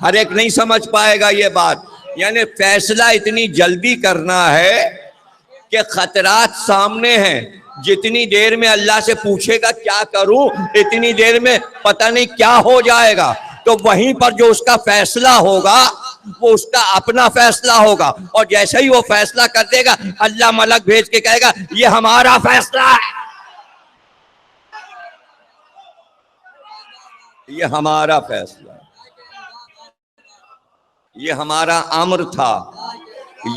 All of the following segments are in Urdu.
ہر ایک نہیں سمجھ پائے گا یہ بات. یعنی فیصلہ اتنی جلدی کرنا ہے کہ خطرات سامنے ہیں. جتنی دیر میں اللہ سے پوچھے گا کیا کروں، اتنی دیر میں پتہ نہیں کیا ہو جائے گا. تو وہیں پر جو اس کا فیصلہ ہوگا وہ اس کا اپنا فیصلہ ہوگا، اور جیسے ہی وہ فیصلہ کر دے گا اللہ ملک بھیج کے کہے گا یہ ہمارا فیصلہ ہے، یہ ہمارا فیصلہ ہے، یہ ہمارا امر تھا،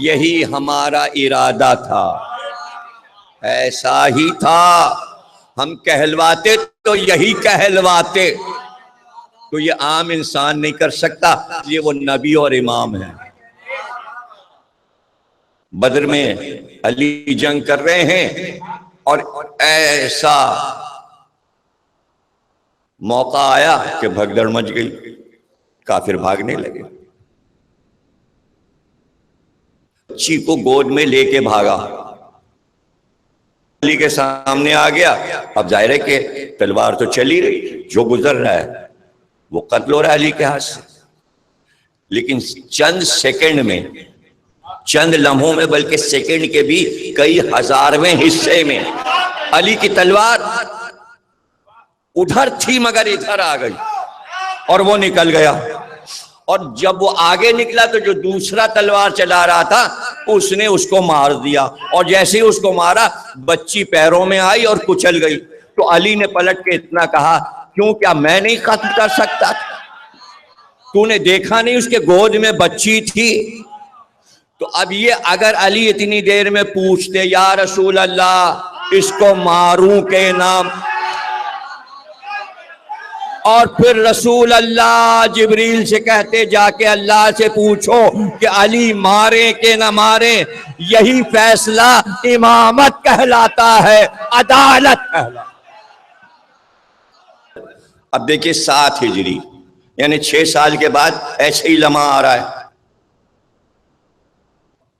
یہی ہمارا ارادہ تھا، ایسا ہی تھا. ہم کہلواتے تو یہی کہلواتے. تو یہ عام انسان نہیں کر سکتا، یہ وہ نبی اور امام ہیں. بدر میں علی جنگ کر رہے ہیں اور ایسا موقع آیا کہ بھگدڑ مچ گئی، کافر بھاگنے لگے. بچی کو گود میں لے کے بھاگا، علی کے سامنے آ گیا. اب ظاہر ہے کہ تلوار تو چلی رہی، جو گزر رہا ہے وہ قتل ہو رہا ہے علی کے ہاتھ سے. لیکن چند سیکنڈ میں، چند لمحوں میں، بلکہ سیکنڈ کے بھی کئی ہزارویں حصے میں علی کی تلوار ادھر تھی مگر ادھر آ گئی اور وہ نکل گیا. اور جب وہ آگے نکلا تو جو دوسرا تلوار چلا رہا تھا اس نے اس کو مار دیا، اور جیسے ہی اس کو مارا بچی پیروں میں آئی اور کچل گئی. تو علی نے پلٹ کے اتنا کہا کیوں، کیا میں نہیں قتل کر سکتا تھا؟ تو نے دیکھا نہیں اس کے گود میں بچی تھی؟ تو اب یہ اگر علی اتنی دیر میں پوچھتے یا رسول اللہ اس کو ماروں کے نام، اور پھر رسول اللہ جبریل سے کہتے جا کے اللہ سے پوچھو کہ علی مارے کہ نہ مارے، یہی فیصلہ امامت کہلاتا ہے، عدالت کہلاتا ہے. اب دیکھیں 7 ہجری یعنی 6 سال کے بعد ایسے ہی لمحہ آ رہا ہے،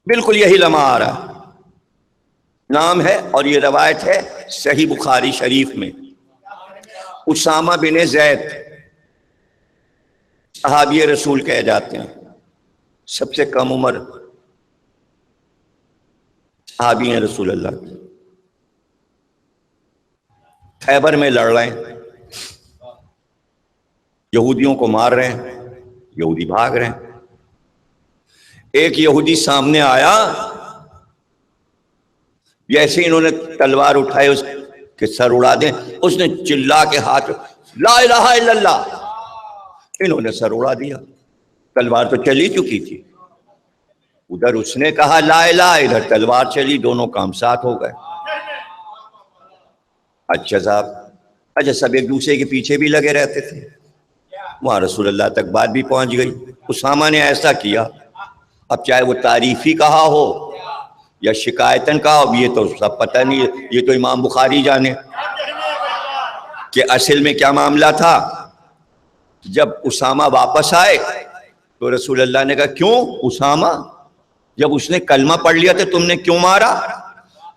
بالکل یہی لمحہ آ رہا ہے. نام ہے اور یہ روایت ہے صحیح بخاری شریف میں. اسامہ بن زید صحابی رسول کہے جاتے ہیں، سب سے کم عمر صحابی ہیں رسول اللہ. خیبر میں لڑ رہے ہیں، یہودیوں کو مار رہے ہیں، یہودی بھاگ رہے ہیں. ایک یہودی سامنے آیا، جیسے انہوں نے تلوار اٹھائے اس کے سر اڑا دیں، اس نے چلا کے ہاتھ لا الہ الا اللہ، انہوں نے سر اڑا دیا. تلوار تو چلی چکی تھی، ادھر اس نے کہا لا الہ، ادھر تلوار چلی، دونوں کام ساتھ ہو گئے. اچھا صاحب، اچھا سب ایک دوسرے کے پیچھے بھی لگے رہتے تھے. وہاں رسول اللہ تک بات بھی پہنچ گئی. اسامہ نے ایسا کیا، اب چاہے وہ تعریفی کہا ہو یا شکایتاً کہا ہو، یہ تو سب پتہ نہیں، یہ تو امام بخاری جانے کہ اصل میں کیا معاملہ تھا. جب اسامہ واپس آئے تو رسول اللہ نے کہا کیوں اسامہ، جب اس نے کلمہ پڑھ لیا تو تم نے کیوں مارا؟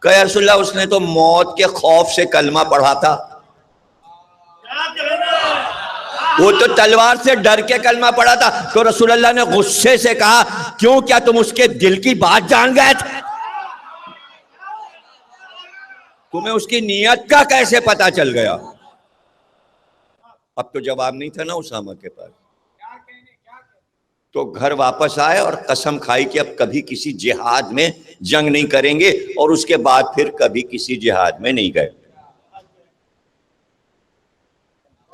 کہا یا رسول اللہ اس نے تو موت کے خوف سے کلمہ پڑھا تھا، وہ تو تلوار سے ڈر کے کلمہ پڑھا تھا. تو رسول اللہ نے غصے سے کہا کیوں، کیا تم اس کے دل کی بات جان گئے تھے؟ تمہیں اس کی نیت کا کیسے پتا چل گیا؟ اب تو جواب نہیں تھا نا اسامہ کے پاس. تو گھر واپس آئے اور قسم کھائی کہ اب کبھی کسی جہاد میں جنگ نہیں کریں گے، اور اس کے بعد پھر کبھی کسی جہاد میں نہیں گئے.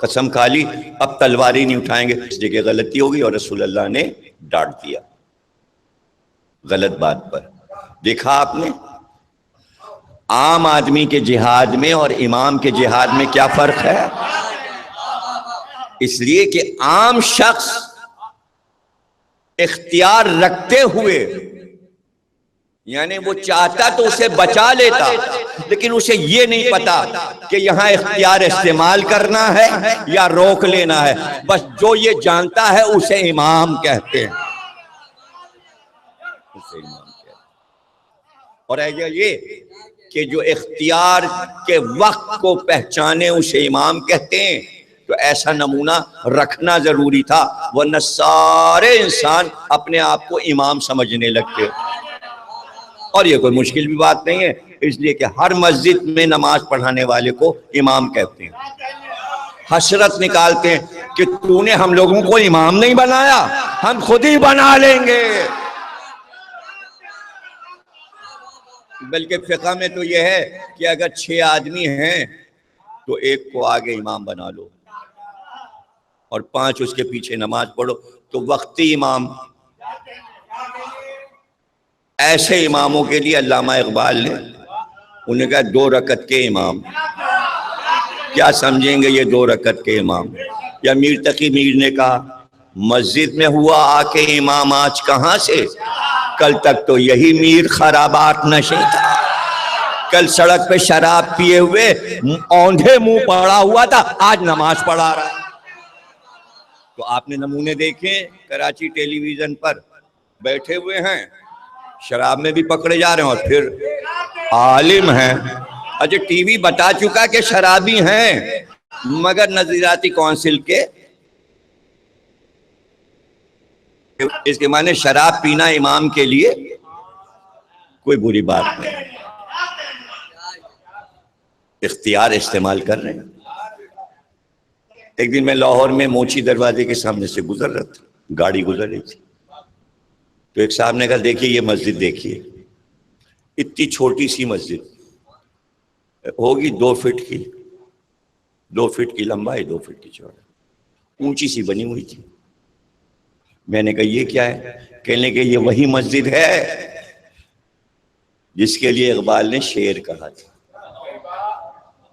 قسم کھا لی اب تلوار ہی نہیں اٹھائیں گے. اس جگہ غلطی ہوگی اور رسول اللہ نے ڈانٹ دیا غلط بات پر. دیکھا آپ نے عام آدمی کے جہاد میں اور امام کے جہاد میں کیا فرق ہے؟ اس لیے کہ عام شخص اختیار رکھتے ہوئے، یعنی وہ چاہتا تو اسے بچا لیتا، لیکن اسے یہ نہیں پتا کہ یہاں اختیار استعمال کرنا ہے یا روک لینا ہے. بس جو یہ جانتا ہے اسے امام کہتے ہیں، اسے امام کہتے ہیں. اور یہ کہ جو اختیار کے وقت کو پہچانے اسے امام کہتے ہیں، تو ایسا نمونہ رکھنا ضروری تھا، ورنہ سارے انسان اپنے آپ کو امام سمجھنے لگتے۔ اور یہ کوئی مشکل بھی بات نہیں ہے، اس لیے کہ ہر مسجد میں نماز پڑھانے والے کو امام کہتے ہیں۔ حسرت نکالتے ہیں کہ تو نے ہم لوگوں کو امام نہیں بنایا، ہم خود ہی بنا لیں گے۔ بلکہ فقہ میں تو یہ ہے کہ اگر 6 آدمی ہیں تو ایک کو آگے امام بنا لو اور 5 اس کے پیچھے نماز پڑھو، تو وقتی امام۔ ایسے اماموں کے لیے علامہ اقبال نے انہیں کہا 2 رکعت کے امام۔ کیا سمجھیں گے یہ 2 رکعت کے امام؟ یا میر تقی میر نے کہا مسجد میں ہوا آ کے امام آج کہاں سے، کل تک تو یہی میر خرابات نشے تھا، کل سڑک پہ شراب پیے ہوئے اوندھے منہ پڑا ہوا تھا، آج نماز پڑھا رہا ہے۔ تو آپ نے نمونے دیکھے کراچی ٹیلی ویژن پر بیٹھے ہوئے ہیں، شراب میں بھی پکڑے جا رہے ہیں، اور پھر عالم ہیں۔ اچھا ٹی وی بتا چکا کہ شرابی ہیں، مگر نظریاتی کونسل کے اس کے معنی شراب پینا امام کے لیے کوئی بری بات نہیں، اختیار استعمال کر رہے ہیں۔ ایک دن میں لاہور میں موچی دروازے کے سامنے سے گزر رہا تھا، گاڑی گزر رہی تھی، تو ایک صاحب نے کہا دیکھیے یہ مسجد دیکھیے، اتنی چھوٹی سی مسجد ہوگی 2 فٹ کی، 2 فٹ کی لمبائی، 2 فٹ کی چوڑائی، اونچی سی بنی ہوئی تھی۔ میں نے کہا یہ کیا ہے؟ کہنے کہ یہ وہی مسجد ہے جس کے لیے اقبال نے شعر کہا تھا۔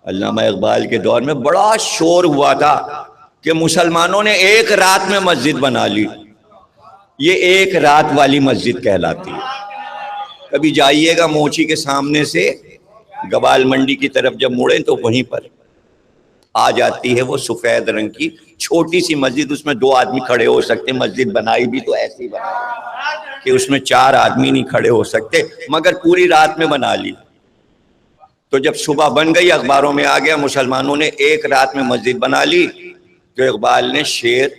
علامہ اقبال کے دور میں بڑا شور ہوا تھا کہ مسلمانوں نے ایک رات میں مسجد بنا لی، یہ ایک رات والی مسجد کہلاتی ہے۔ کبھی جائیے گا موچی کے سامنے سے گوال منڈی کی طرف جب مڑیں تو وہیں پر آ جاتی ہے وہ سفید رنگ کی چھوٹی سی مسجد، اس میں 2 آدمی کھڑے ہو سکتے۔ مسجد بنائی بھی تو ایسی بنائی کہ اس میں 4 آدمی نہیں کھڑے ہو سکتے، مگر پوری رات میں بنا لی۔ تو جب صبح بن گئی اخباروں میں آ گیا مسلمانوں نے ایک رات میں مسجد بنا لی، تو اقبال نے شعر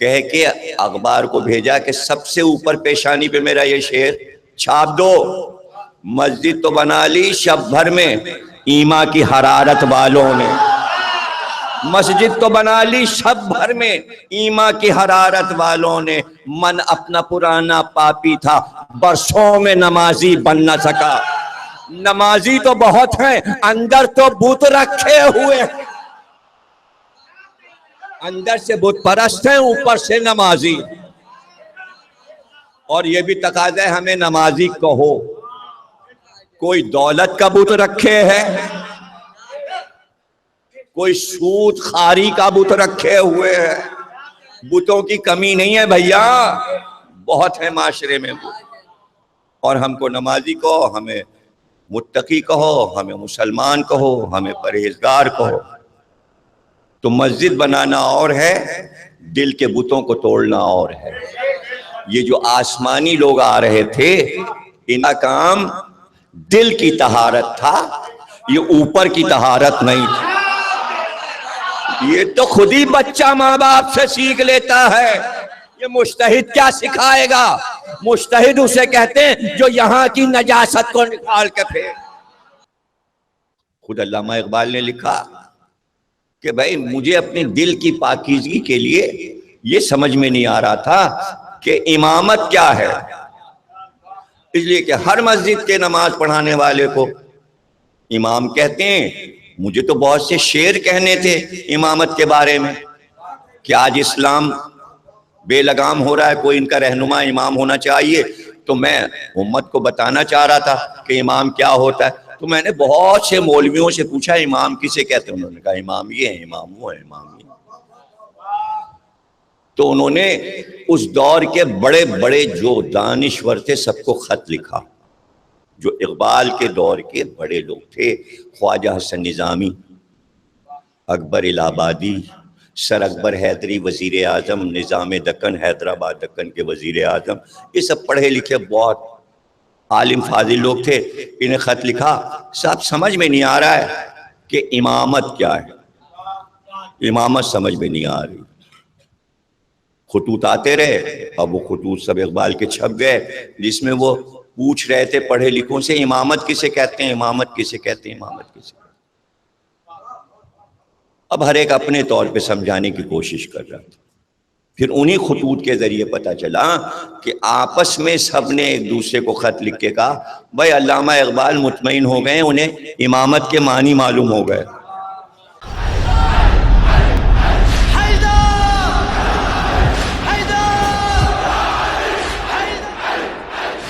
کہہ کے اخبار کو بھیجا کہ سب سے اوپر پیشانی پہ میرا یہ شعر چھاپ دو، مسجد تو بنا لی شب بھر میں ایما کی حرارت والوں نے، مسجد تو بنا لی شب بھر میں ایما کی حرارت والوں نے، من اپنا پرانا پاپی تھا برسوں میں نمازی بن نہ سکا، نمازی تو بہت ہیں اندر تو بت رکھے ہوئے، اندر سے بت پرست ہیں اوپر سے نمازی، اور یہ بھی تقاضا ہے ہمیں نمازی کہو۔ کوئی دولت کا بت رکھے ہے، کوئی سود خاری کا بت رکھے ہوئے ہے، بتوں کی کمی نہیں ہے بھیا، بہت ہے معاشرے میں بت، اور ہم کو نمازی کہو، ہمیں متقی کہو، ہمیں مسلمان کہو، ہمیں پرہیزگار کہو۔ تو مسجد بنانا اور ہے، دل کے بتوں کو توڑنا اور ہے۔ یہ جو آسمانی لوگ آ رہے تھے ان کا کام دل کی طہارت تھا، یہ اوپر کی طہارت نہیں تھی۔ یہ تو خود ہی بچہ ماں باپ سے سیکھ لیتا ہے، یہ مجتہد کیا سکھائے گا؟ مجتہد اسے کہتے ہیں جو یہاں کی نجاست کو نکال کے پھینک۔ خود علامہ اقبال نے لکھا کہ بھائی مجھے اپنے دل کی پاکیزگی کے لیے یہ سمجھ میں نہیں آ رہا تھا کہ امامت کیا ہے، اس لیے کہ ہر مسجد کے نماز پڑھانے والے کو امام کہتے ہیں۔ مجھے تو بہت سے شعر کہنے تھے امامت کے بارے میں کہ آج اسلام بے لگام ہو رہا ہے، کوئی ان کا رہنما امام ہونا چاہیے، تو میں امت کو بتانا چاہ رہا تھا کہ امام کیا ہوتا ہے۔ تو میں نے بہت سے مولویوں سے پوچھا امام کسے کہتے ہیں، انہوں نے کہا امام یہ ہے، امام وہ ہے، امام یہ۔ تو انہوں نے اس دور کے بڑے بڑے جو دانشور تھے سب کو خط لکھا، جو اقبال کے دور کے بڑے لوگ تھے، خواجہ حسن نظامی، اکبر الہ آبادی، سر اکبر حیدری وزیر اعظم، نظام دکن حیدرآباد دکن کے وزیر اعظم، یہ سب پڑھے لکھے بہت عالم فاضل لوگ تھے۔ انہیں خط لکھا، صاحب سمجھ میں نہیں آ رہا ہے کہ امامت کیا ہے۔ امامت سمجھ میں نہیں آ رہی. خطوط آتے رہے، اب وہ خطوط سب اقبال کے چھپ گئے، جس میں وہ پوچھ رہے تھے پڑھے لکھوں سے امامت کسے کہتے ہیں، امامت کسے کہتے ہیں، امامت کسے. اب ہر ایک اپنے طور پہ سمجھانے کی کوشش کر رہا تھا. پھر انہی خطوط کے ذریعے پتا چلا کہ آپس میں سب نے ایک دوسرے کو خط لکھ کے کہا بھائی علامہ اقبال مطمئن ہو گئے، انہیں امامت کے معنی معلوم ہو گئے.